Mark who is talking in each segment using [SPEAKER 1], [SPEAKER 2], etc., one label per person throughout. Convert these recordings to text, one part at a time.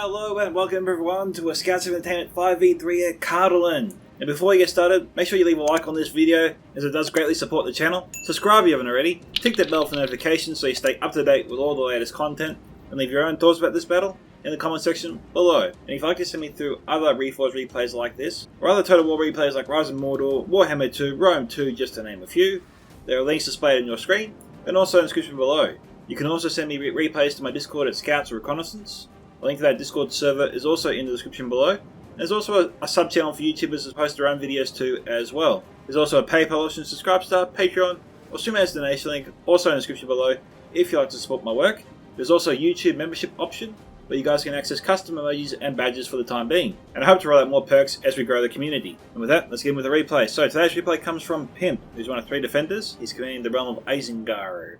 [SPEAKER 1] Hello and welcome everyone to a Scouts of Entertainment 5v3 at Cardolan. And before you get started, make sure you leave a like on this video as it does greatly support the channel. Subscribe if you haven't already, tick that bell for notifications so you stay up to date with all the latest content, and leave your own thoughts about this battle in the comment section below. And if you'd like to send me through other Reforged replays like this, or other Total War replays like Rise of Mordor, Warhammer 2, Rome 2, just to name a few, there are links displayed on your screen, and also in the description below. You can also send me replays to my Discord at Scouts or Reconnaissance. A link to that Discord server is also in the description below. There's also a sub-channel for YouTubers that post their own videos too as well. There's also a PayPal option, Subscribe Star, Patreon, or Streamers donation link also in the description below if you'd like to support my work. There's also a YouTube membership option where you guys can access custom emojis and badges for the time being. And I hope to roll out more perks as we grow the community. And with that, let's get in with the replay. So today's replay comes from PIMP, who's one of 3 defenders. He's commanding the realm of Isengard.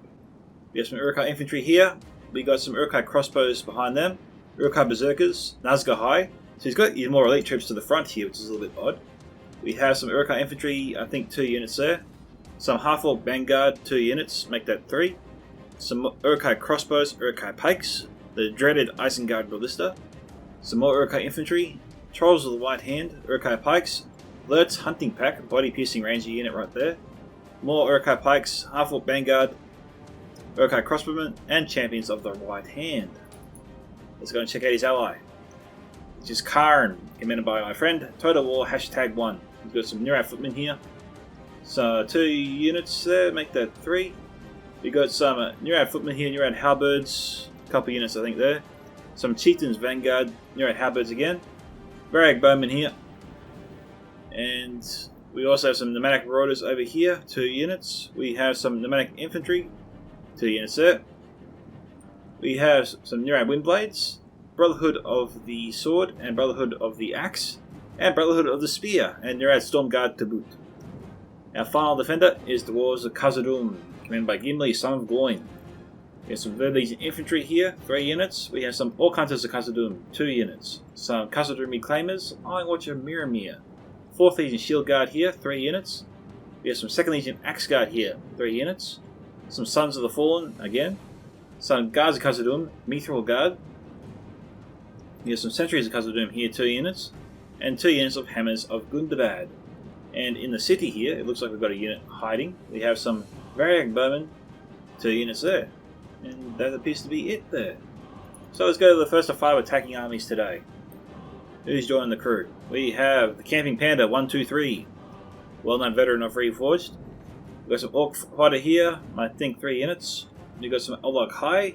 [SPEAKER 1] We have some Uruk-hai infantry here. We got some Uruk-hai crossbows behind them. Uruk-hai berserkers, Nazgûl High. So he's got his more elite troops to the front here, which is a little bit odd. We have some Uruk-hai infantry, I think 2 units there. Some half-orc vanguard, 2 units, make that 3. Some Uruk-hai crossbows, Uruk-hai pikes, the dreaded Isengard ballista. Some more Uruk-hai infantry, Trolls of the White Hand, Uruk-hai pikes, Lert's hunting pack, body-piercing ranger unit right there. More Uruk-hai pikes, half-orc vanguard, Uruk-hai crossbowmen, and champions of the White Hand. Let's go and check out his ally, which is Karn, commanded by my friend Total War #1. We've got some Nurad footmen here. So 2 units there, make that 3. We've got some Nurad footmen here, Nurad halberds, a couple units I think there. Some chieftains vanguard, Nurad halberds again. Varag bowmen here. And we also have some nomadic marauders over here, 2 units. We have some nomadic infantry, 2 units there. We have some Nurad Windblades, Brotherhood of the Sword, and Brotherhood of the Axe, and Brotherhood of the Spear, and Nurad Stormguard to boot. Our final defender is the Wars of Khazad-dûm, commanded by Gimli, son of Gloin. We have some Third Legion infantry here, 3 units. We have some Orc Hunters of Khazad-dûm, 2 units. Some Khazad-dûm Reclaimers, Iron Watcher Miramir. 4th Legion Shield Guard here, 3 units. We have some 2nd Legion Axe Guard here, 3 units. Some Sons of the Fallen, again. Some Guards of Khazad-dûm, Mithril Guard. We have some Sentries of Khazad-dûm here, 2 units. And 2 units of Hammers of Gundabad. And in the city here, it looks like we've got a unit hiding. We have some Varag bowmen, 2 units there. And that appears to be it there. So let's go to the first of 5 attacking armies today. Who's joining the crew? We have the Camping Panda 123, well-known veteran of Reforged. We've got some Orc Fighter here, I think 3 units. We've got some Olog High,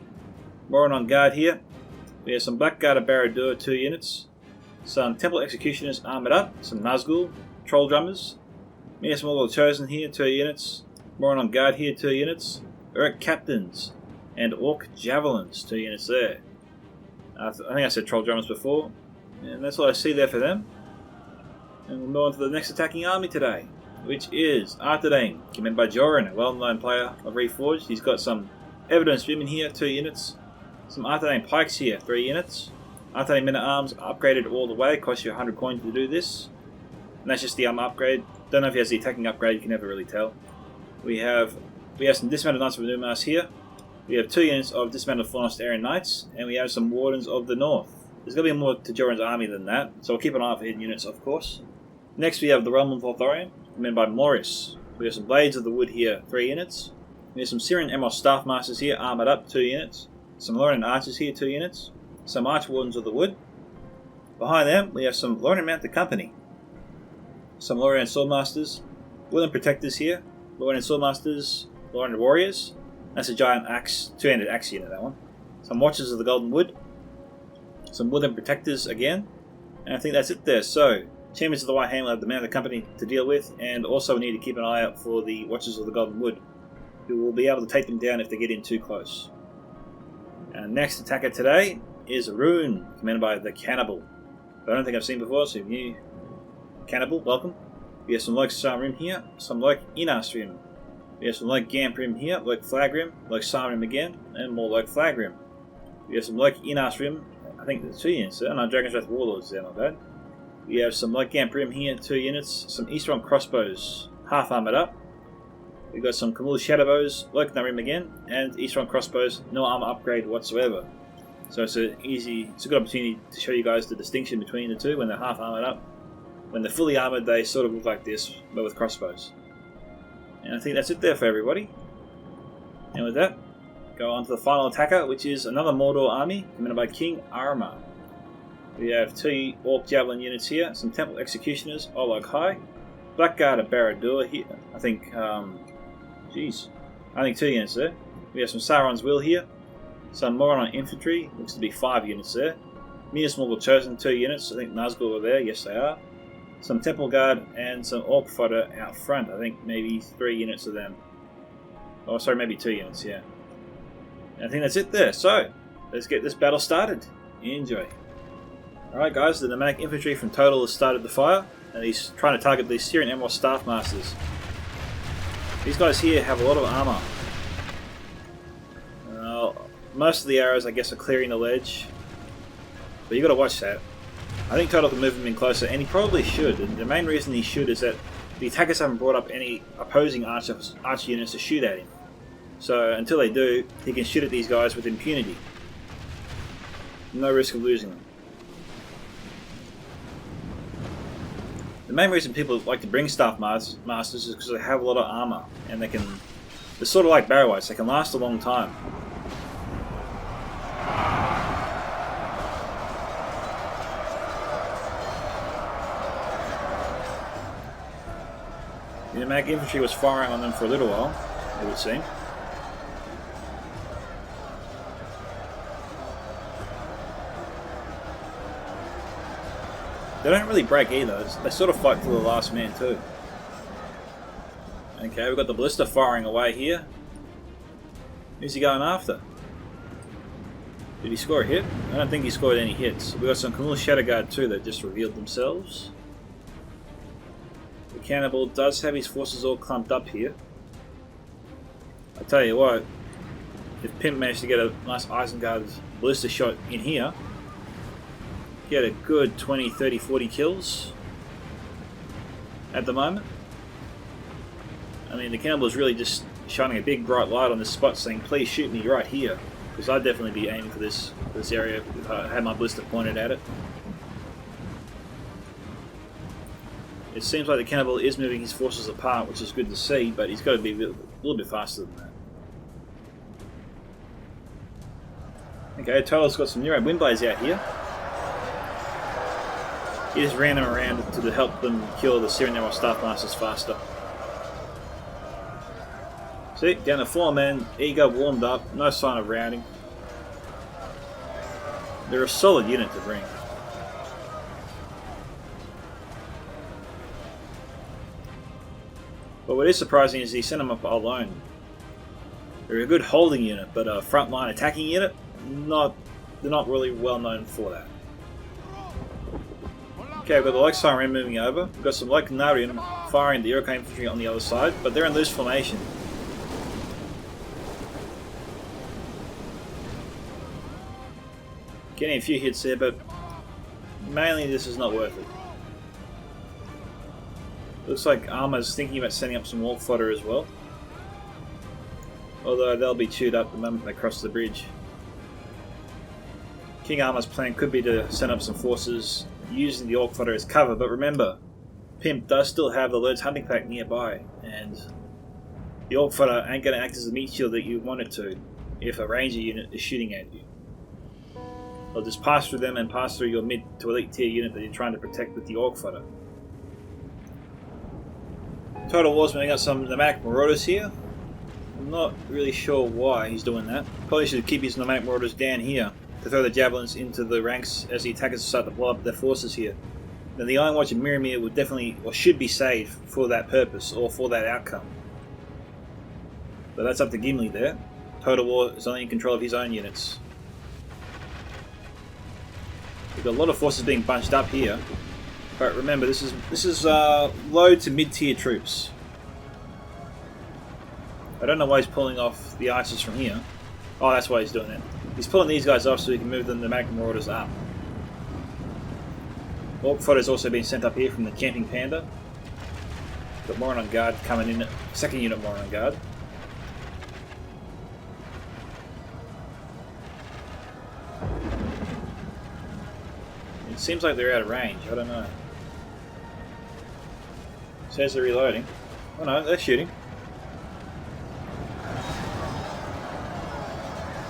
[SPEAKER 1] Morin on guard here. We have some Blackguard of Barad-dûr, 2 units. Some Temple Executioners armoured up, some Nazgûl, Troll Drummers. We have some Orc Chosen here, 2 units. Morin on guard here, 2 units. Uruk Captains, and Orc Javelins, 2 units there. I think I said Troll Drummers before, and that's what I see there for them. And we'll move on to the next attacking army today, which is Arthedain, commanded by Joran, a well-known player of Reforged. He's got some Evidence Women here, 2 units. Some Arthedain Pikes here, 3 units. Arthedain Men-at-Arms upgraded all the way, costs you 100 coins to do this. And that's just the armor upgrade. Don't know if he has the attacking upgrade, you can never really tell. We have some Dismounted Knights of Numas here. We have 2 units of Dismounted Fornostarian Knights, and we have some Wardens of the North. There's going to be more to Joran's army than that, so we'll keep an eye out for hidden units, of course. Next we have the Realm of Lothlorien, commanded by Morris. We have some Blades of the Wood here, 3 units. We have some Syrian Emos Staff Masters here, armoured up, 2 units. Some Lorien Archers here, 2 units. Some Archwardens of the Wood. Behind them, we have some Lorien Mounted Company. Some Lorien Swordmasters. Woodland Protectors here. Lorien Swordmasters. Lorien Warriors. That's a giant axe, 2-handed axe unit, that one. Some Watchers of the Golden Wood. Some Woodland Protectors again. And I think that's it there. So, Champions of the White Hand will have the Mounted Company to deal with, and also we need to keep an eye out for the Watchers of the Golden Wood, who will be able to take them down if they get in too close. Our next attacker today is Rune, commanded by the Cannibal. I don't think I've seen before, so new Cannibal, welcome. We have some Loke Sarim here, some Loke Inasrim. We have some Loke Gamprim here, Loke Flagrim, Loke Sarim again, and more Loke Flagrim. We have some Loke Inasrim, I think there's 2 units there, no, Dragon's Wrath Warlords there, not bad. We have some Loke Gamprim here, 2 units, some Eastron Crossbows, half armoured up. We've got some Kamul Shadowbows, Loke Narim again, and Eastron Crossbows, no armour upgrade whatsoever. So it's a good opportunity to show you guys the distinction between the two when they're half armored up. When they're fully armored, they sort of look like this, but with crossbows. And I think that's it there for everybody. And with that, go on to the final attacker, which is another Mordor army, commanded by King Arma. We have 2 Orc Javelin units here, some Temple Executioners, Olog High, Blackguard of Barad-dûr here, I think 2 units there. We have some Sauron's Will here, some Moron Infantry, looks to be 5 units there. Minas Morgul Chosen, 2 units, I think Nazgûl are there, yes they are. Some Temple Guard and some Orc Fodder out front, I think maybe 3 units of them. Oh sorry, maybe 2 units, yeah. And I think that's it there, so let's get this battle started. Enjoy. Alright guys, the nomadic infantry from Total has started the fire, and he's trying to target these Syrian Emerald Staff Masters. These guys here have a lot of armor. Most of the arrows I guess are clearing the ledge, but you got to watch that. I think Total can move him in closer, and he probably should, and the main reason he should is that the attackers haven't brought up any opposing archer units to shoot at him. So until they do, he can shoot at these guys with impunity. No risk of losing them. The main reason people like to bring Staff Masters is because they have a lot of armor, and they're sort of like barrow wights, they can last a long time. The nomadic infantry was firing on them for a little while, it would seem. They don't really break either, they sort of fight to the last man too. Okay, we've got the Ballista firing away here. Who's he going after? Did he score a hit? I don't think he scored any hits. We've got some Camilla Shadowguard too that just revealed themselves. The Cannibal does have his forces all clumped up here. I tell you what, if Pimp managed to get a nice Isengard Ballista shot in here, get a good 20, 30, 40 kills at the moment. I mean, the Cannibal is really just shining a big bright light on this spot saying, please shoot me right here, because I'd definitely be aiming for this area if I had my Ballista pointed at it. It seems like the Cannibal is moving his forces apart, which is good to see, but he's got to be a little bit faster than that. Okay, Total's got some Neuro Windblades out here. He just ran them around to help them kill the Syrian Emerald Staff Masters faster. See, down to 4 men, eager, warmed up, no sign of rounding. They're a solid unit to bring. But what is surprising is he sent them up alone. They're a good holding unit, but a frontline attacking unit, they're not really well known for that. Okay, we've got the Like Siren moving over. We've got some Like Narian firing the Iroquois infantry on the other side, but they're in loose formation. Getting a few hits there, but mainly this is not worth it. Looks like Arma's thinking about setting up some Orc Fodder as well. Although they'll be chewed up the moment they cross the bridge. King Arma's plan could be to send up some forces using the Orc Fodder as cover, but remember, Pimp does still have the Lord's Hunting Pack nearby, and the Orc Fodder ain't going to act as a meat shield that you want it to if a ranger unit is shooting at you. They'll just pass through them and pass through your mid to elite tier unit that you're trying to protect with the Orc Fodder. Total War's moving out some Nomadic Marauders here. I'm not really sure why he's doing that. Probably should keep his Nomadic Marauders down here to throw the javelins into the ranks as the attackers start to blow up their forces here. Now the Iron Watch and Miramir would definitely, or should be saved for that purpose, or for that outcome. But that's up to Gimli there. Total War is only in control of his own units. We've got a lot of forces being bunched up here. But remember, this is low to mid-tier troops. I don't know why he's pulling off the archers from here. Oh, that's why he's doing it. He's pulling these guys off so he can move the Nomadic Marauders up. Orc Fodder's also been sent up here from the Camping Panda. Got Moron on guard coming in, second unit Moron on guard. seems like they're out of range. I don't know. Says they're reloading. Oh no, they're shooting.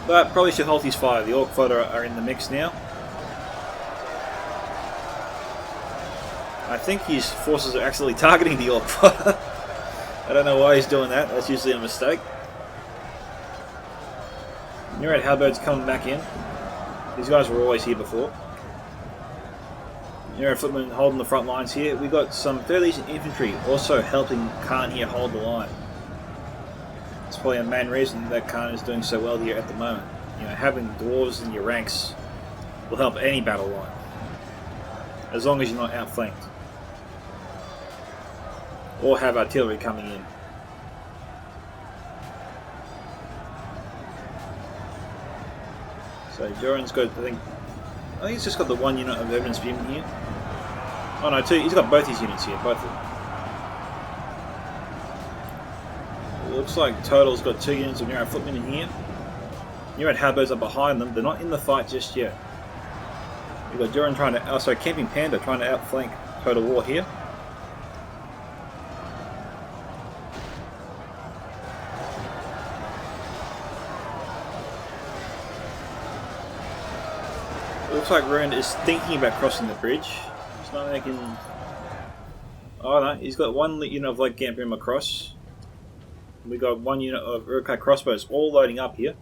[SPEAKER 1] But probably should halt his fire. The Orc fodder are in the mix now. I think his forces are actually targeting the Orc fodder. I don't know why he's doing that. That's usually a mistake. Near-Red Halberds coming back in. These guys were always here before. Near-Red Footmen holding the front lines here. We've got some fairly decent infantry also helping Khan here hold the line. It's probably the main reason that Khan is doing so well here at the moment. You know, having dwarves in your ranks will help any battle line, as long as you're not outflanked or have artillery coming in. So Joran's got, I think he's just got the one unit of evidence beam here. Oh no, two. He's got both his units here, both of them. It looks like Total's got 2 units of Near-Red Footmen in here. Near-Red Halberds are behind them. They're not in the fight just yet. We've got Joran trying to, Camping Panda trying to outflank Total War here. It looks like Ruin is thinking about crossing the bridge. It's not making. Oh no, he's got one unit of Light Camp Rim across. We got one unit of Uruk-hai crossbows all loading up here.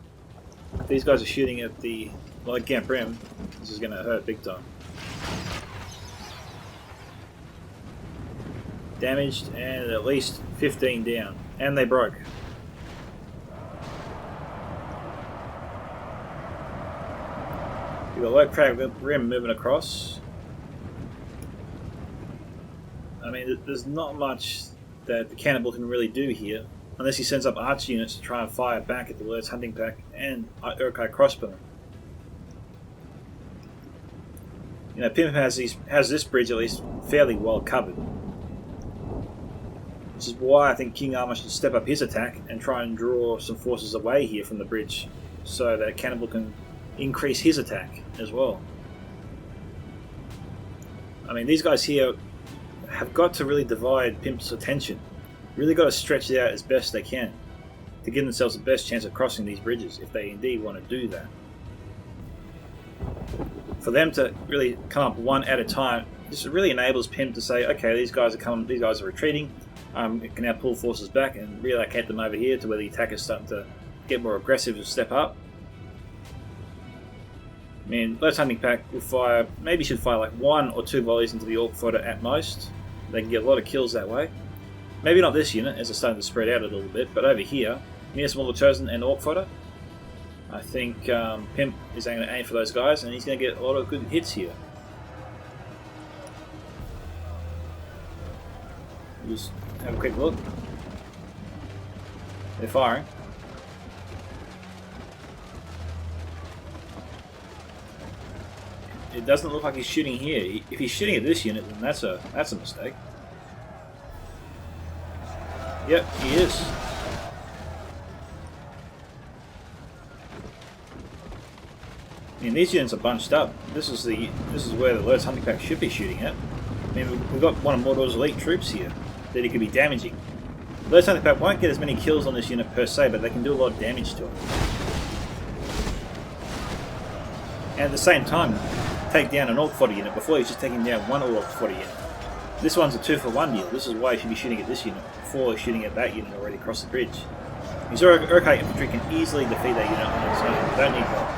[SPEAKER 1] If these guys are shooting at the Light Camp Rim, this is going to hurt big time. Damaged and at least 15 down. And they broke. We've got Light Camp Rim moving across. I mean, there's not much that the cannibal can really do here, unless he sends up archer units to try and fire back at the Lord's Hunting Pack and Uruk-hai crossbow. You know, PIMP has this bridge at least fairly well covered, which is why I think King Armor should step up his attack and try and draw some forces away here from the bridge, so that Cannibal can increase his attack as well. I mean, these guys here have got to really divide PIMP's attention. Really got to stretch it out as best they can to give themselves the best chance of crossing these bridges, if they indeed want to do that. For them to really come up one at a time, this really enables PIMP to say, okay, these guys are coming, these guys are retreating. It can now pull forces back and relocate them over here to where the attack is starting to get more aggressive and step up. I mean, Lord's Hunting Pack will fire, maybe should fire like 1 or 2 volleys into the Orc fodder at most. They can get a lot of kills that way. Maybe not this unit, as it's starting to spread out a little bit, but over here, Minas Mortal Chosen and Orc fodder, I think PIMP is going to aim for those guys, and he's going to get a lot of good hits here. Just have a quick look. They're firing. It doesn't look like he's shooting here. If he's shooting at this unit, then that's a mistake. Yep, he is. I mean, these units are bunched up. This is where the Lord's Hunting Pack should be shooting at. I mean, we've got one of Mordor's elite troops here that he could be damaging. The Lord's Hunting Pack won't get as many kills on this unit per se, but they can do a lot of damage to it. And at the same time, take down an Orc fodder unit before he's just taking down one Orc fodder unit. This one's a 2-for-1 deal. This is why he should be shooting at this unit before he's shooting at that unit already across the bridge. His Uruk-hai infantry can easily defeat that unit on its own. They don't need help.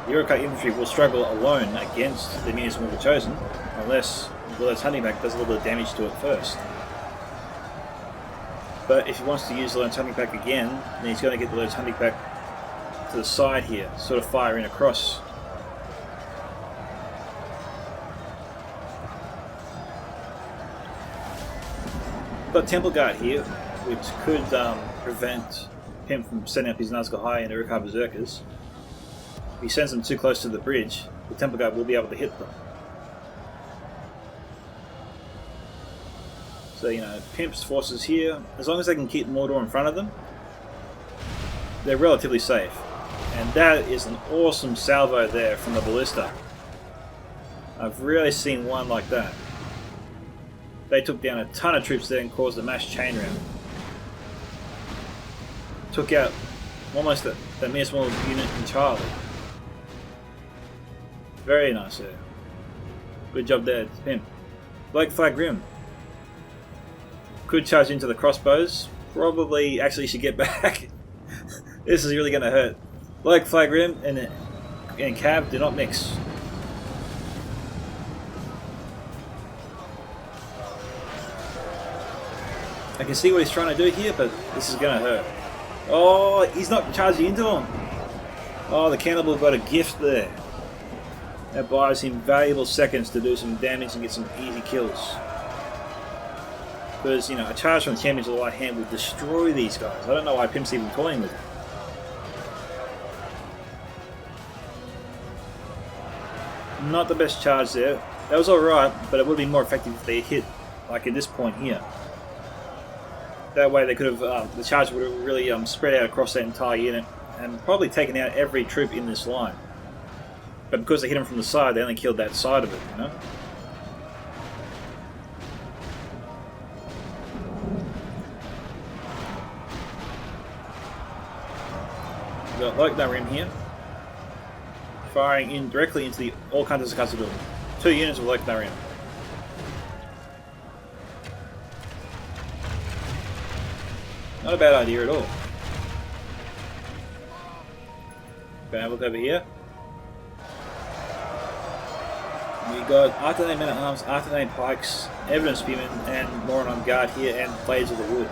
[SPEAKER 1] The Uruk-hai infantry will struggle alone against the Minas Mortal Chosen unless Lord's Hunting Pack does a little bit of damage to it first. But if he wants to use the Lord's Hunting Pack again, then he's going to get the Lord's Hunting Pack to the side here, sort of fire in across. Got Temple Guard here, which could prevent him from sending up his Nazgul High and Uruk-hai Berserkers. If he sends them too close to the bridge, the Temple Guard will be able to hit them. So, you know, PIMP's forces here, as long as they can keep Mordor in front of them, they're relatively safe. And that is an awesome salvo there from the Ballista. I've rarely seen one like that. They took down a ton of troops there and caused a mass chain round. Took out almost the mere small unit entirely. Very nice there. Good job there, PIMP. Black Flag Rim. Could charge into the crossbows. Probably actually should get back. This is really going to hurt. Black Flag Rim and Cav do not mix. I can see what he's trying to do here, but this is going to hurt. Oh, he's not charging into him. Oh, the cannibal got a gift there. That buys him valuable seconds to do some damage and get some easy kills. Because, you know, a charge from the champions of the light hand will destroy these guys. I don't know why Pimp's even toying with it. Not the best charge there. That was alright, but it would be more effective if they hit, like at this point here. That way they could have, the charge would have really spread out across that entire unit and probably taken out every troop in this line. But because they hit them from the side, they only killed that side of it, you know? We've got like that rim here. Firing in directly into the all counters of Cardolan. 2 units of like that rim. Not a bad idea at all. Okay, have a look over here. We got Artillery men at arms, Artillery pikes, evidence spearmen, and more on guard here, and blades of the wood.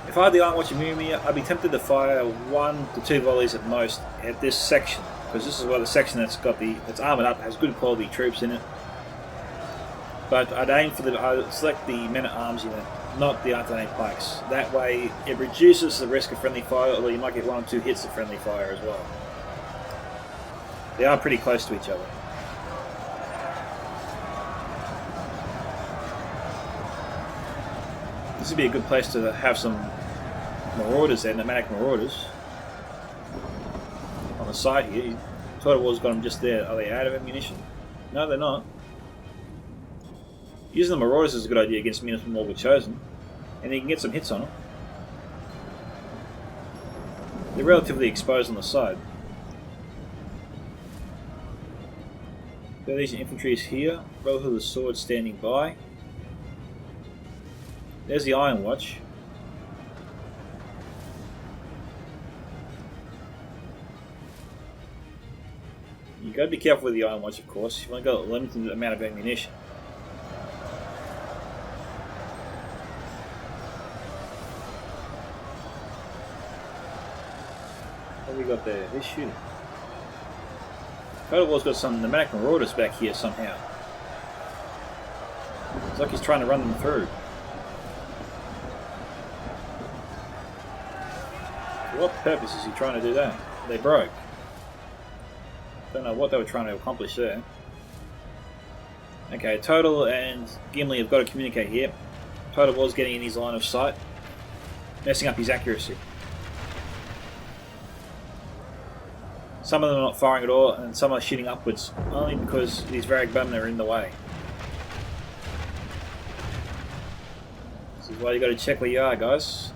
[SPEAKER 1] If I had the Iron Watch near me, I'd be tempted to fire 1 to 2 volleys at most at this section, because this is what the section that's armoured up has good quality troops in it. But I'd select the men at arms unit, not the Artillery pikes. That way, it reduces the risk of friendly fire, although you might get 1 or 2 hits of friendly fire as well. They are pretty close to each other. This would be a good place to have some marauders there, nomadic marauders. On the side here, Total War's got them just there. Are they out of ammunition? No, they're not. Using the marauders is a good idea against units more chosen, and you can get some hits on them. They're relatively exposed on the side. These infantry is here. Relative to the sword standing by. There's the Iron Watch. You got to be careful with the Iron Watch, of course. You've only got a limited amount of ammunition. What have we got there? Who's shooting? Total War's got some nomadic marauders back here somehow. It's like he's trying to run them through. For what purpose is he trying to do that? They broke. Don't know what they were trying to accomplish there. Okay, Total and Gimli have got to communicate here. Total War's getting in his line of sight, messing up his accuracy. Some of them are not firing at all, and some are shooting upwards, only because these Varag bowmen are in the way. This is why you got to check where you are, guys.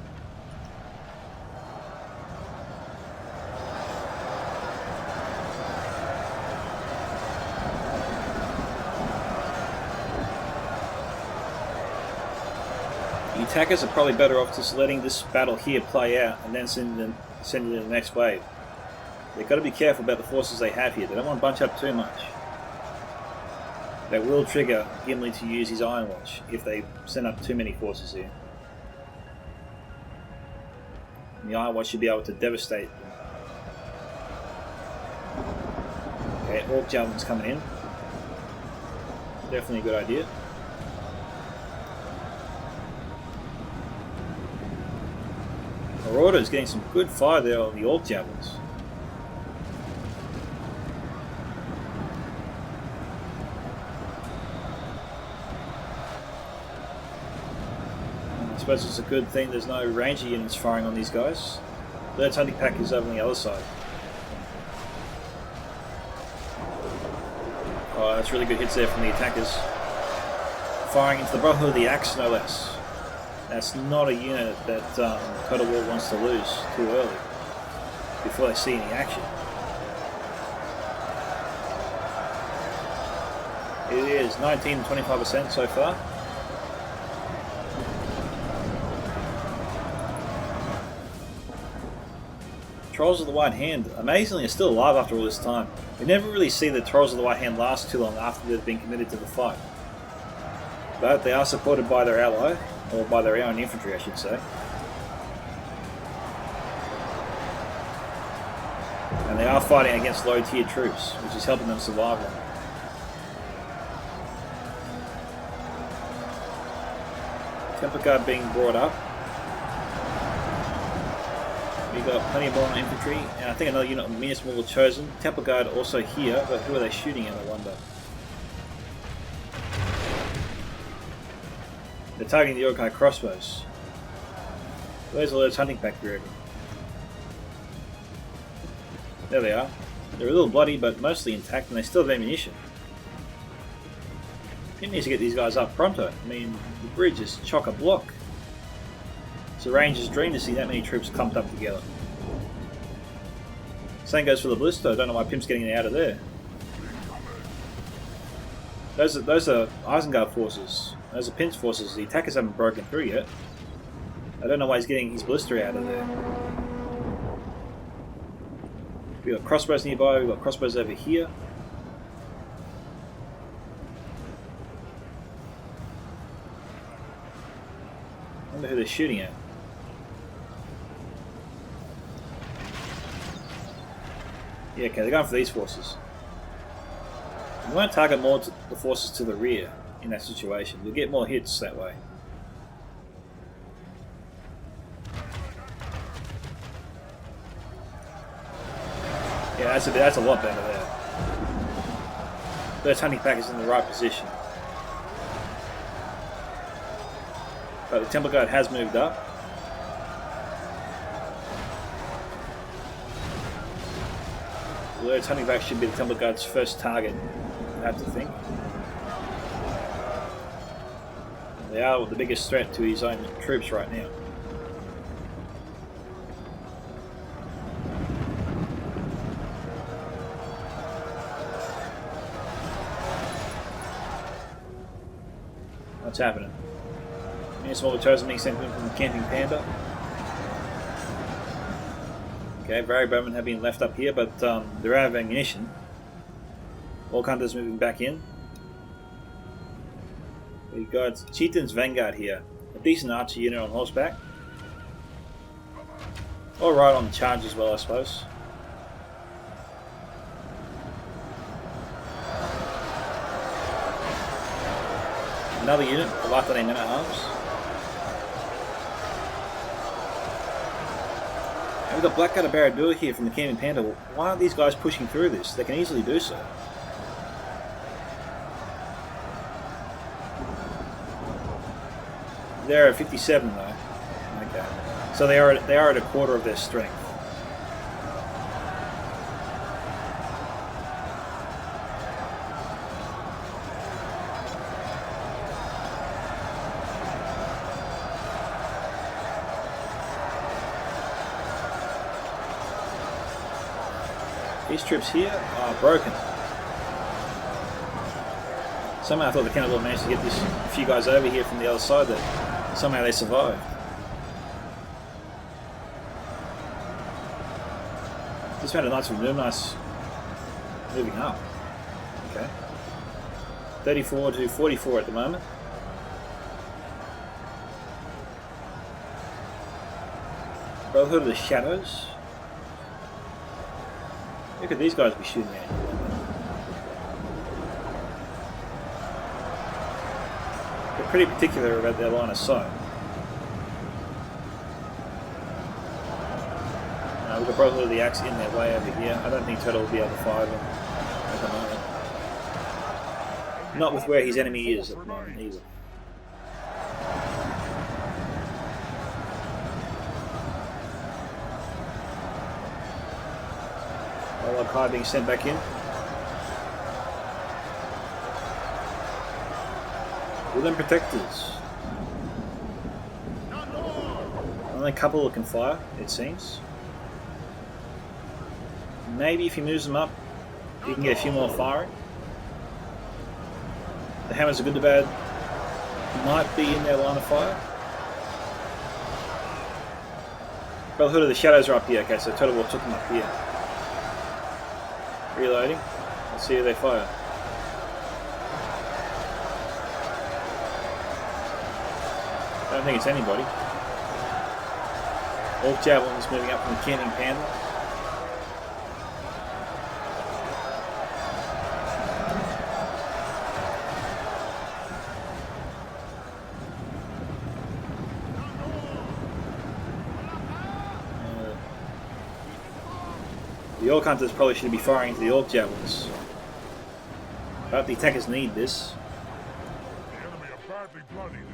[SPEAKER 1] The attackers are probably better off just letting this battle here play out and then send it to the next wave. They've got to be careful about the forces they have here. They don't want to bunch up too much. That will trigger Gimli to use his Iron Watch if they send up too many forces here. And the Iron Watch should be able to devastate them. Okay, Orc Javelin's coming in. Definitely a good idea. Marauder is getting some good fire there on the Orc Javelins. I suppose it's a good thing there's no ranger units firing on these guys. Third hunting pack is over on the other side. Oh, that's really good hits there from the attackers. Firing into the Brotherhood of the Axe, no less. That's not a unit that Cardolan wants to lose too early, before they see any action. It is 19 and 25% so far. Trolls of the White Hand, amazingly, are still alive after all this time. We never really see the Trolls of the White Hand last too long after they've been committed to the fight. But they are supported by their ally, or by their own infantry I should say. And they are fighting against low tier troops, which is helping them survive long. Temple Guard being brought up. We've got plenty of more infantry, and I think another unit of Minismul chosen. Temple Guard also here, but who are they shooting at, I wonder? They're targeting the Yokai crossbows. Where's all those hunting pack driven? There they are. They're a little bloody, but mostly intact, and they still have ammunition. It needs to get these guys up pronto. I mean, the bridge is chock-a-block. It's a ranger's dream to see that many troops clumped up together. Same goes for the Ballista. I don't know why Pimp's getting it out of there. Those are Isengard forces. Those are Pimp's forces. The attackers haven't broken through yet. I don't know why he's getting his Ballista out of there. We've got crossbows nearby. We've got crossbows over here. I wonder who they're shooting at. Yeah, okay, they're going for these forces. We won't target more the forces to the rear in that situation. You'll get more hits that way. Yeah, that's a lot better there. Those hunting pack is in the right position. But the Temple Guard has moved up. Those hunting pack should be the Temple Guard's first target, I have to think. They are the biggest threat to his own troops right now. What's happening? Small chosen being sent in from the Camping Panda. Okay, varied bowmen have been left up here, but they're out of ammunition. Orc Hunters moving back in. We've got Chieftain's Vanguard here. A decent archer unit on horseback. Alright on the charge as well, I suppose. Another unit, the Latane Men at Arms. We've got Blackguard Barad-dûr here from the Camping Panda. Why aren't these guys pushing through this? They can easily do so. They're at 57 though. Okay. So they are at a quarter of their strength. These troops here are broken. Somehow I thought the Cannibal managed to get this few guys over here from the other side, that somehow they survived. This found a Knights from Numice moving up. Okay. 34 to 44 at the moment. Brotherhood of the Shadows. Look at these guys be shooting at you. They're pretty particular about their line of sight. We've got Brotherhood of the Axe in their way over here. I don't think Turtle will be able to fire them at the moment. Not with where his enemy is at the moment either. Kai being sent back in. Wooden protectors. Only a couple that can fire, it seems. Maybe if he moves them up, he can get a few more firing. The hammers are good to bad. Might be in their line of fire. Brotherhood of the Shadows are up here. Okay, so Total War took them up here. Reloading. Let's see who they fire. I don't think it's anybody. Orc Javelins moving up from the canning panel. The Orc Hunters probably should be firing into the Orc Javelins. But the attackers need this.
[SPEAKER 2] The enemy are badly bloodied.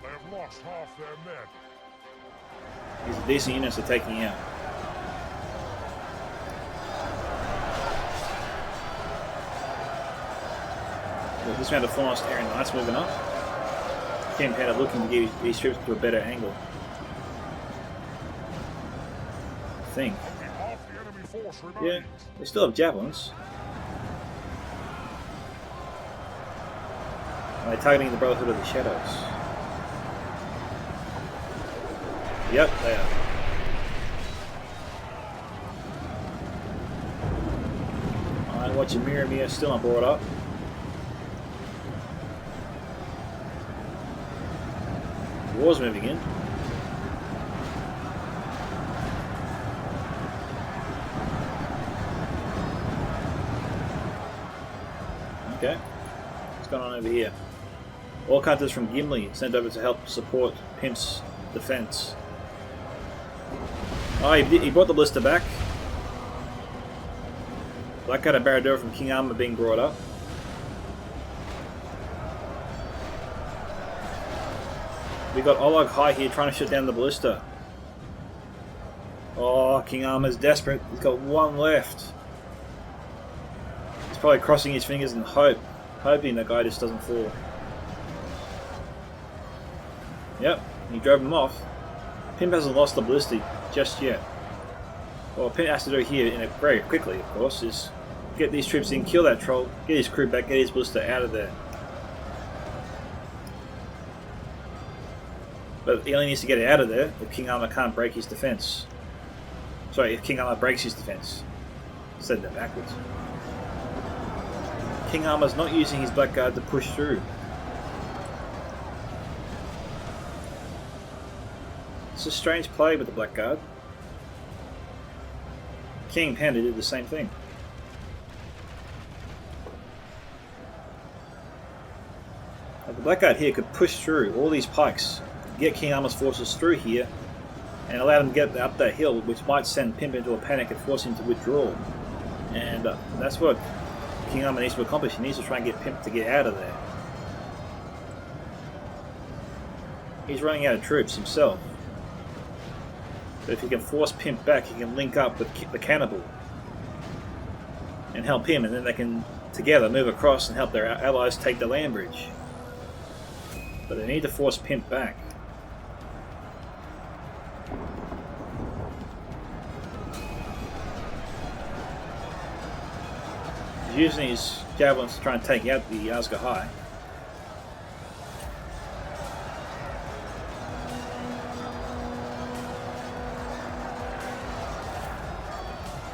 [SPEAKER 2] They have lost half their men.
[SPEAKER 1] These are decent units they're taking out. Well, this round of Foremost Air and Knights moving up. Campaigner looking to give these troops to a better angle. I think. Yeah, they still have javelins. Are they targeting the Brotherhood of the Shadows? Yep, they are. I'm watching Miramir still not brought up. War's moving in. Okay, what's going on over here? Orc Hunters from Gimli sent over to help support Pimp's defense. Oh, he brought the blister back. Blackguard and Baradura from King Armor being brought up. We got Olag High here trying to shut down the ballista. Oh, King Armor's desperate. He's got one left. He's probably crossing his fingers in hoping the guy just doesn't fall. Yep, he drove him off. Pimp hasn't lost the ballista just yet. What Pimp has to do here, very quickly of course, is get these troops in, kill that troll, get his crew back, get his ballista out of there. But he only needs to get it out of there if King Armor can't break his defense. Sorry, if King Armor breaks his defense. I said that backwards. King Armor's not using his Blackguard to push through. It's a strange play with the Blackguard. King Panda did the same thing. But the Blackguard here could push through all these pikes, get King Armor's forces through here, and allow them to get up that hill, which might send Pimp into a panic and force him to withdraw. And that's what King Armor needs to accomplish. He needs to try and get Pimp to get out of there. He's running out of troops himself. But if he can force Pimp back, he can link up with the Cannibal and help him, and then they can together move across and help their allies take the land bridge. But they need to force Pimp back. He's using his javelins to try and take out the Asgard High.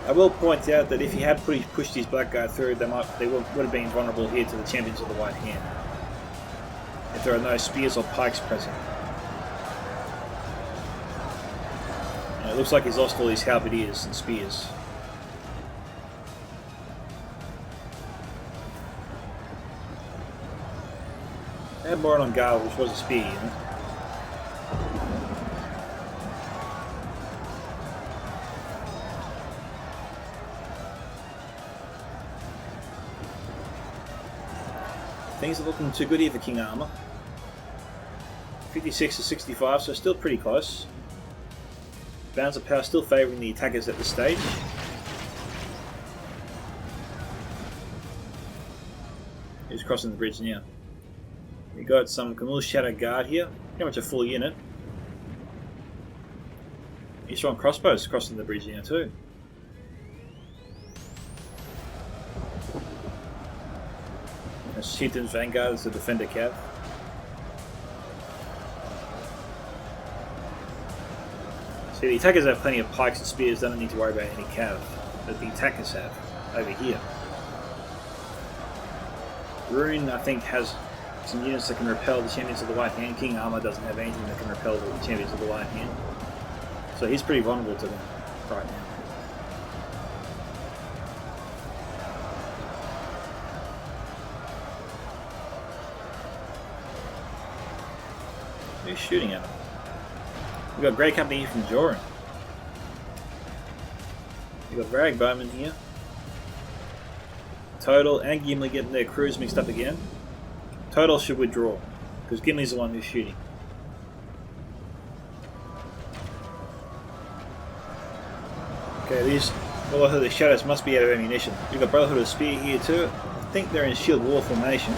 [SPEAKER 1] I will point out that if he had pushed his Blackguard through, they would have been vulnerable here to the Champions of the White Hand. If there are no spears or pikes present. And it looks like he's lost all his halberdiers and spears. I had more on Gale, which was a spear unit. Things are looking too good here for King Armor. 56 to 65, so still pretty close. Balance of power still favouring the attackers at this stage. Who's crossing the bridge now? We got some Camille Shadow Guard here, pretty much a full unit. He's strong crossbows crossing the bridge now too. Chieftain's Vanguard is the defender cav. See, the attackers have plenty of pikes and spears, they don't need to worry about any cav that the attackers have over here. Rune, I think, has some units that can repel the champions of the White Hand. King Armor doesn't have anything that can repel the champions of the White Hand. So he's pretty vulnerable to them right now. Who's shooting at him? We've got Grey Company here from Joran. We've got Varag Bowman here. Total and Gimli getting their crews mixed up again. Total should withdraw, because Gimli's the one who's shooting. Okay, these Brotherhood of the Shadows must be out of ammunition. We've got Brotherhood of the Spear here too. I think they're in shield wall formation.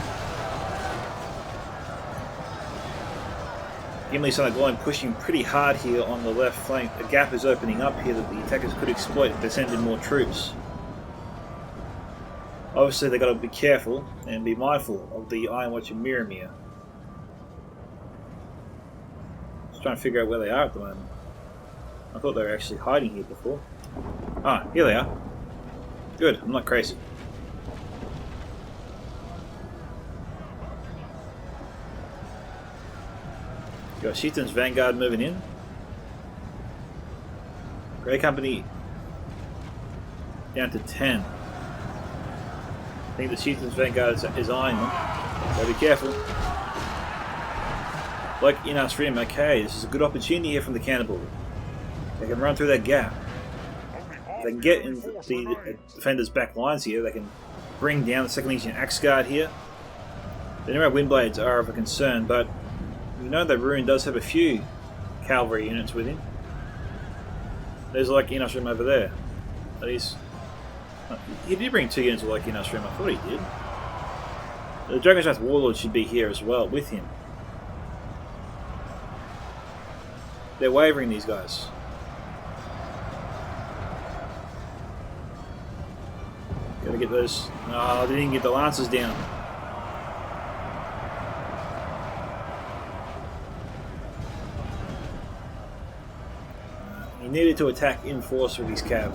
[SPEAKER 1] Gimli's on the line pushing pretty hard here on the left flank. A gap is opening up here that the attackers could exploit if they send in more troops. Obviously they've got to be careful and be mindful of the Iron Watch and Miramir. Just trying to figure out where they are at the moment. I thought they were actually hiding here before. Ah, here they are. Good, I'm not crazy. Got Chieftain's Vanguard moving in. Grey Company down to 10. I think the Chieftain's Vanguard is eyeing them, so be careful. Like in our stream, okay, this is a good opportunity here from the cannibal. They can run through that gap. If they can get in the defenders' back lines here, they can bring down the 2nd Legion Axe Guard here. The Nero Windblades are of a concern, but we know that Rune does have a few cavalry units with him. There's like Inashrim over there. That is, he did bring 2 units of like Inashrim, I thought he did. The Dragon's Wrath Warlord should be here as well with him. They're wavering, these guys. Gotta get those. Oh, they didn't get the Lancers down. He needed to attack in force with his cav.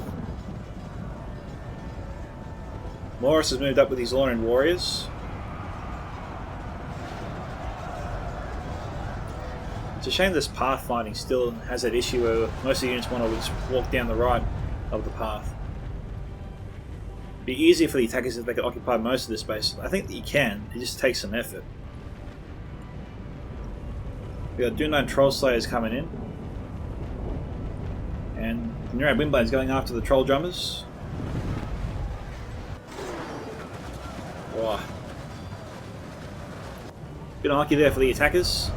[SPEAKER 1] Morris has moved up with his Lornan warriors. It's a shame this pathfinding still has that issue where most of the units want to just walk down the right of the path. It'd be easier for the attackers if they could occupy most of this space. I think that you can, it just takes some effort. We got Dunine Troll Slayers coming in. And Nero Windblades going after the Troll Drummers. Wow. Bit unlucky there for the attackers.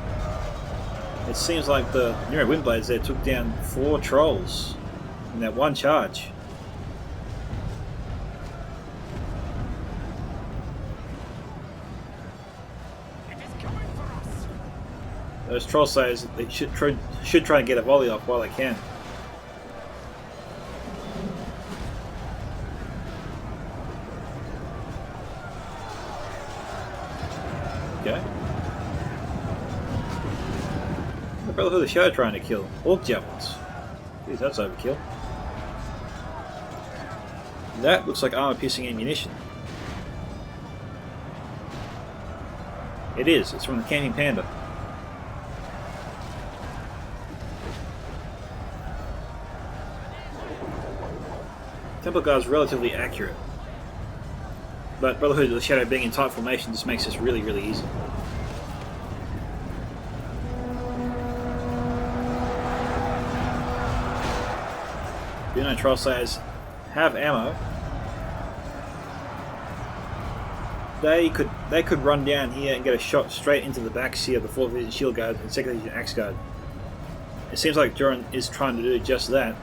[SPEAKER 1] It seems like the Nero Windblades there took down 4 trolls in that one charge. Those Troll Slayers, they should try and get a volley off while they can. Okay. The Brotherhood of the Shadow trying to kill Orc Javelins. Jeez, that's overkill. That looks like armor-piercing ammunition. It is. It's from the Camping Panda. Temple Guard's relatively accurate. But Brotherhood of the Shadow being in tight formation just makes this really, really easy. Dunine Troll Slayers have ammo. They could run down here and get a shot straight into the backs here of the 4th Division Shield Guard and 2nd Division Axe Guard. It seems like Joran is trying to do just that.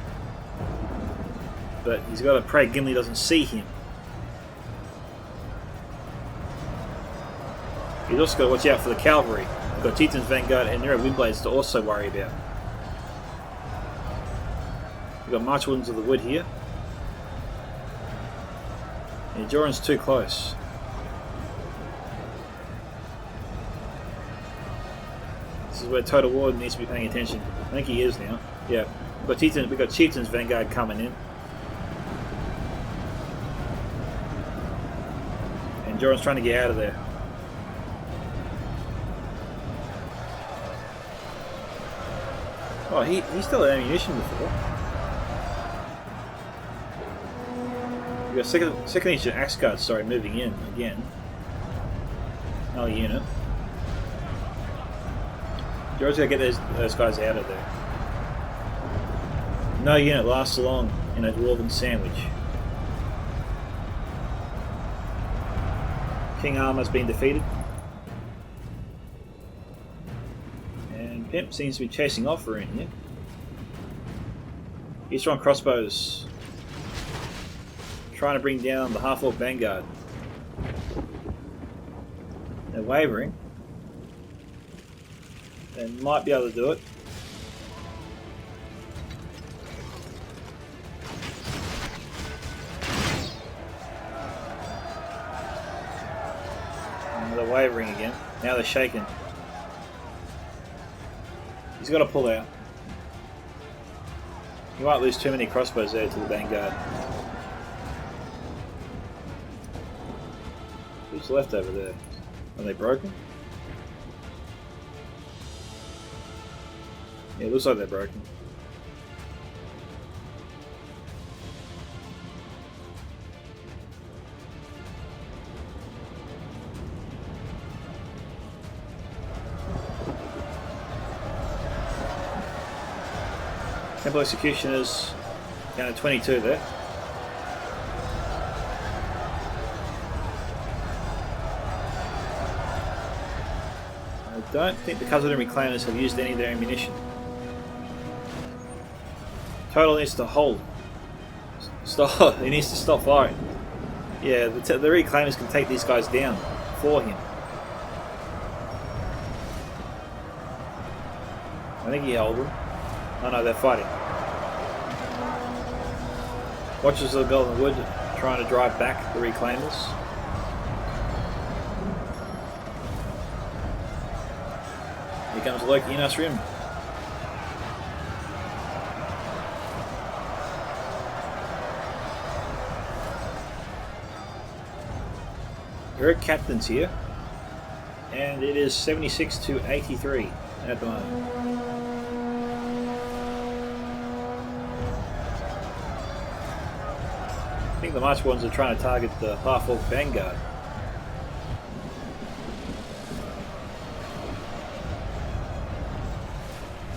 [SPEAKER 1] But he's got to pray Gimli doesn't see him. He's also got to watch out for the cavalry. We've got Chieftain's Vanguard and Nero Windblades to also worry about. We've got March Wardens of the Wood here. And Joran's too close. This is where Total Ward needs to be paying attention. I think he is now. Yeah. We've got Chieftain's Vanguard coming in. And Joran's trying to get out of there. Oh, he still had ammunition before. We got second edition Axe Guard, sorry, moving in again. Another unit. George's got to get those guys out of there. No unit lasts long in a dwarven sandwich. King Armor's been defeated. And Pimp seems to be chasing off around here. He's on crossbows. Trying to bring down the half-orc vanguard. They're wavering. They might be able to do it. And they're wavering again. Now they're shaking. He's got to pull out. He might lose too many crossbows there to the vanguard. Who's left over there? Are they broken? Yeah, it looks like they're broken. Temple Executioners down to 22 there. I don't think the Cardolan Reclaimers have used any of their ammunition. Total needs to hold. Stop. He needs to stop firing. Yeah, the Reclaimers can take these guys down for him. I think he held them. Oh no, they're fighting. Watchers of the Golden Wood trying to drive back the Reclaimers. Here comes Loki Inas Rim. There are captains here, and it is 76 to 83 at the moment. I think the March Wardens are trying to target the half-orc vanguard.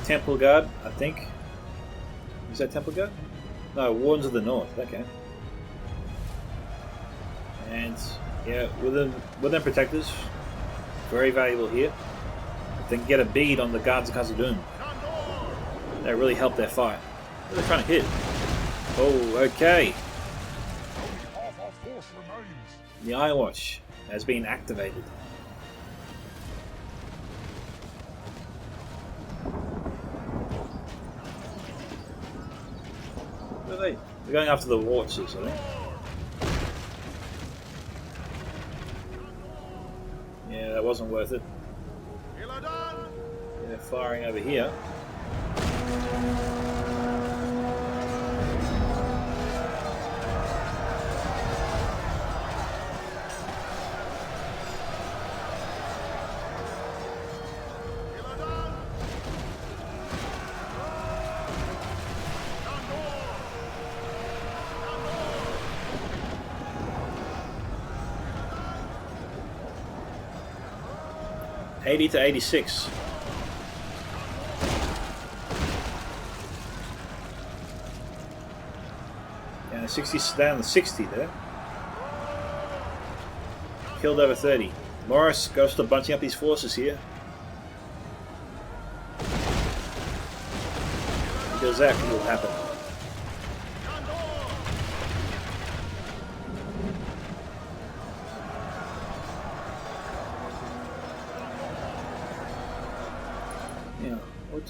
[SPEAKER 1] Temple Guard, I think. Is that Temple Guard? No, Wardens of the North. Okay. And yeah, within protectors, very valuable here. If they can get a bead on the guards of Khazad-dûm, they really help their fight. What are they trying to hit? Oh, okay. The Eye Watch has been activated. Where are they? They're going after the Watchers, I think. Yeah, that wasn't worth it. They're firing over here. $80 to 86. And 60 down to 60 there. Killed over 30. Morris goes to bunching up his forces here. Because that will happen.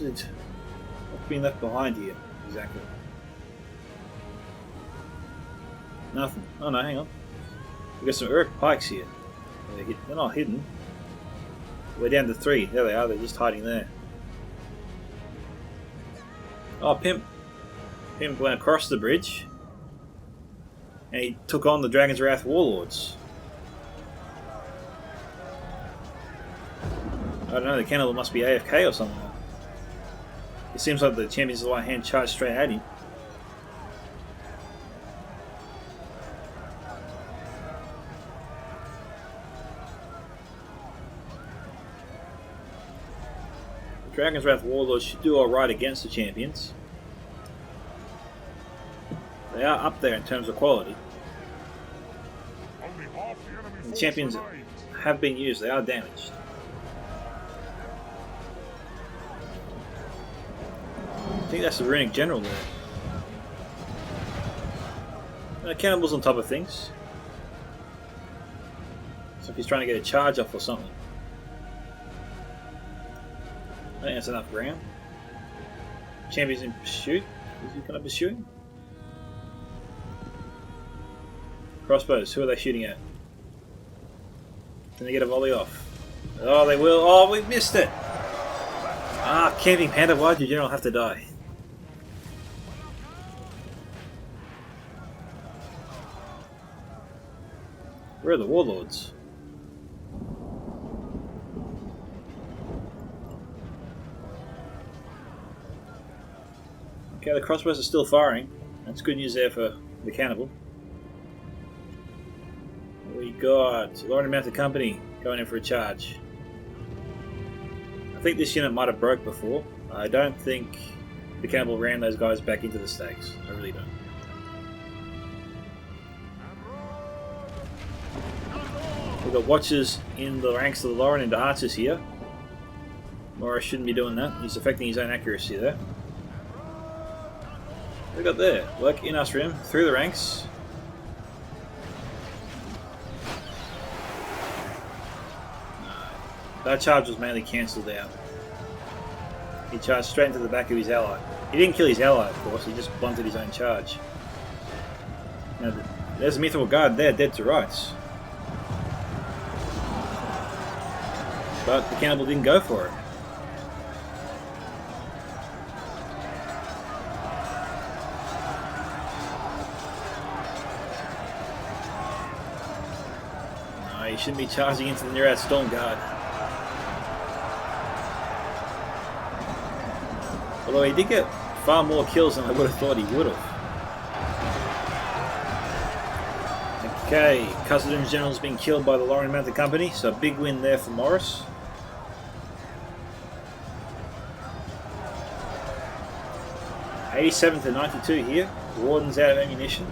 [SPEAKER 1] What's been left behind here? Exactly. Nothing. Oh no, hang on. We've got some Uruk pikes here. They're not hidden. We're down to 3. There they are, they're just hiding there. Oh, Pimp. Pimp went across the bridge. And he took on the Dragon's Wrath warlords. I don't know, the cannibal must be AFK or something. It seems like the Champions of the Light Hand charged straight at him. The Dragon's Wrath warlords should do alright against the champions. They are up there in terms of quality. And the champions have been used, they are damaged. I think that's the Runic General there. Cannibal's on top of things. So if he's trying to get a charge off or something. I think that's enough ground. Champion's in pursuit. Is he going to pursue him? Crossbows, who are they shooting at? Can they get a volley off? Oh, they will. Oh, we missed it! Ah, Camping Panda, why'd your general have to die? Where are the warlords? Okay, the crossbows are still firing. That's good news there for the cannibal. We got Lorna Mounted Company going in for a charge. I think this unit might have broke before. I don't think the cannibal ran those guys back into the stakes. I really don't. We've got watchers in the ranks of the Lauren into archers here. Morris shouldn't be doing that. He's affecting his own accuracy there. What we got there? Work in us rim, through the ranks. That charge was mainly cancelled out. He charged straight into the back of his ally. He didn't kill his ally, of course, he just blunted his own charge. Now, there's a Mithril Guard there, dead to rights. But the cannibal didn't go for it. No, he shouldn't be charging into the near-out Storm Guard. Although he did get far more kills than I would have thought he would have. Okay, Khazad-dûm's general's been killed by the Lorien Mounted Company, so big win there for Morris. $87 to $92 here. The Warden's out of ammunition.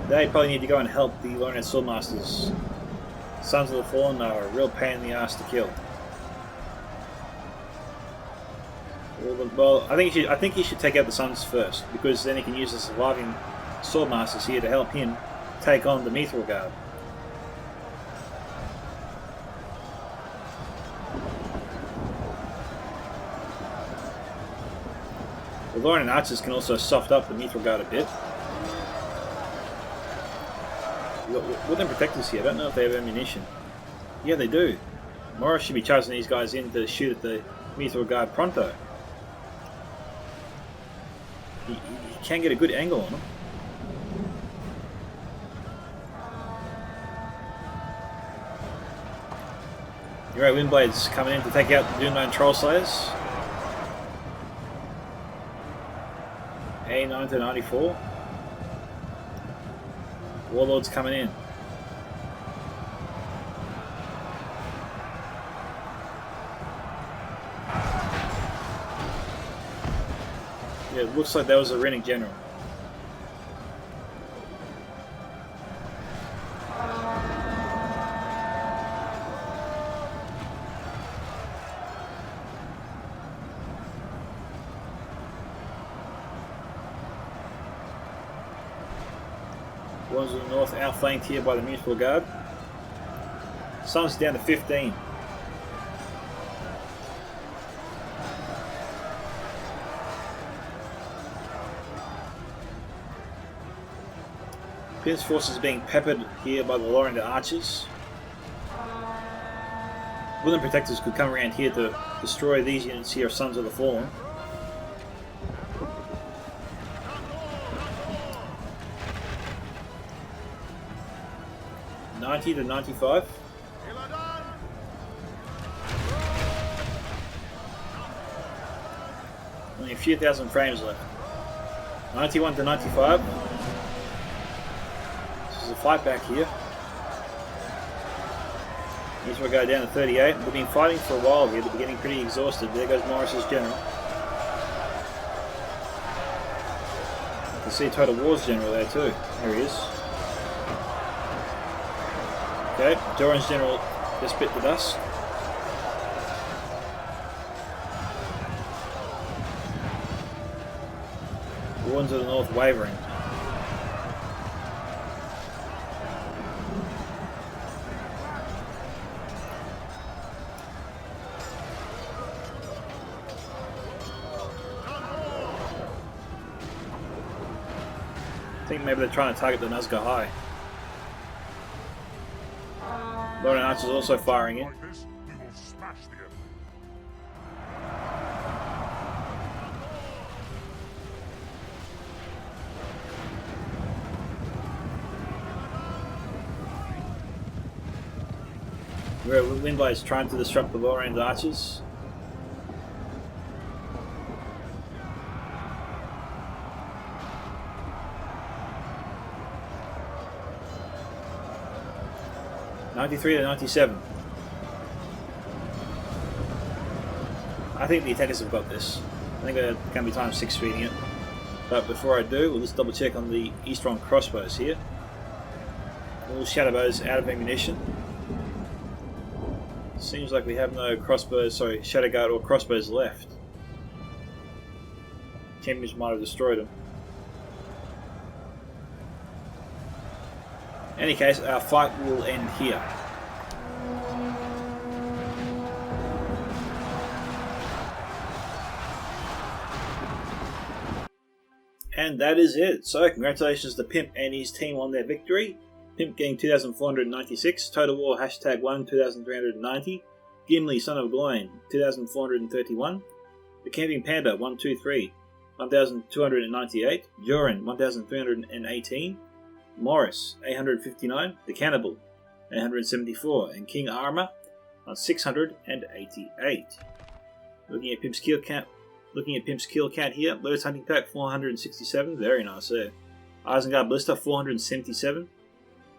[SPEAKER 1] They probably need to go and help the Lorien Swordmasters. Sons of the Fallen are a real pain in the ass to kill. Well, I think he should take out the Sons first, because then he can use the surviving Swordmasters here to help him take on the Mithril Guard. The Lorien Archers can also soft up the Mithril Guard a bit. We've got Woodland Protectors here. I don't know if they have ammunition. Yeah, they do. Morris should be charging these guys in to shoot at the Mithril Guard pronto. He can get a good angle on them. Your right, Windblade's coming in to take out the Doombone Troll Slayers. 89 to 94. Warlord's coming in. Yeah, it looks like that was a Runic General. Ones to the north outflanked here by the Mithril Guard. Sun's down to 15. Pimp's forces are being peppered here by the Lorenda archers. Woodland protectors could come around here to destroy these units here of Sons of the Fallen. $90 to $95. Only a few thousand frames left. 91 to 95. This is a fight back here. These will go down to 38. We've been fighting for a while here, but we're getting pretty exhausted. There goes Morris's general. You can see Total War's general there too. There he is. Okay, Joran's general just bit the dust. The ones to the north wavering. I think maybe they're trying to target the Nazca High. Loren Archer's also firing in. Windblade is trying to disrupt the Loren's archers. $93 to $97. I think the attackers have got this. I think they're going to be time 6 speeding it. But before I do, we'll just double check on the Eastron crossbows here. All shadowbows out of ammunition. Seems like we have no crossbows, sorry, shadow guard or crossbows left. Champions might have destroyed them. In any case, our fight will end here. And that is it. So congratulations to Pimp and his team on their victory. Pimp getting 2,496, Total War #1 2,390, Gimli Son of Gloin 2,431, The Camping Panda 123 1,298, Joran 1,318, Morris 859, The Cannibal 874, and King Armor on 688. Looking at Pimp's kill count here, Lotus Hunting Pack 467, very nice there. Isengard Ballista 477.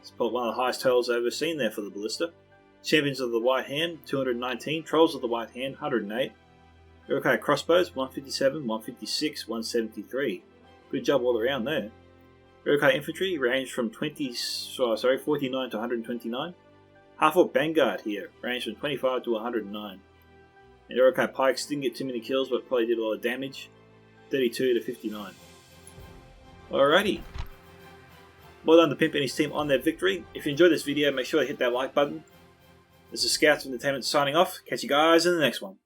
[SPEAKER 1] It's probably one of the highest totals I've ever seen there for the Ballista. Champions of the White Hand 219, Trolls of the White Hand 108. Urukai Crossbows 157, 156, 173. Good job all around there. Urukai Infantry ranged from 49 to 129. Half-Orc Vanguard here ranged from 25 to 109. And Urukai Pikes didn't get too many kills, but probably did a lot of damage. 32 to 59. Alrighty. Well done to Pimp and his team on their victory. If you enjoyed this video, make sure to hit that like button. This is Scouts of Entertainment signing off. Catch you guys in the next one.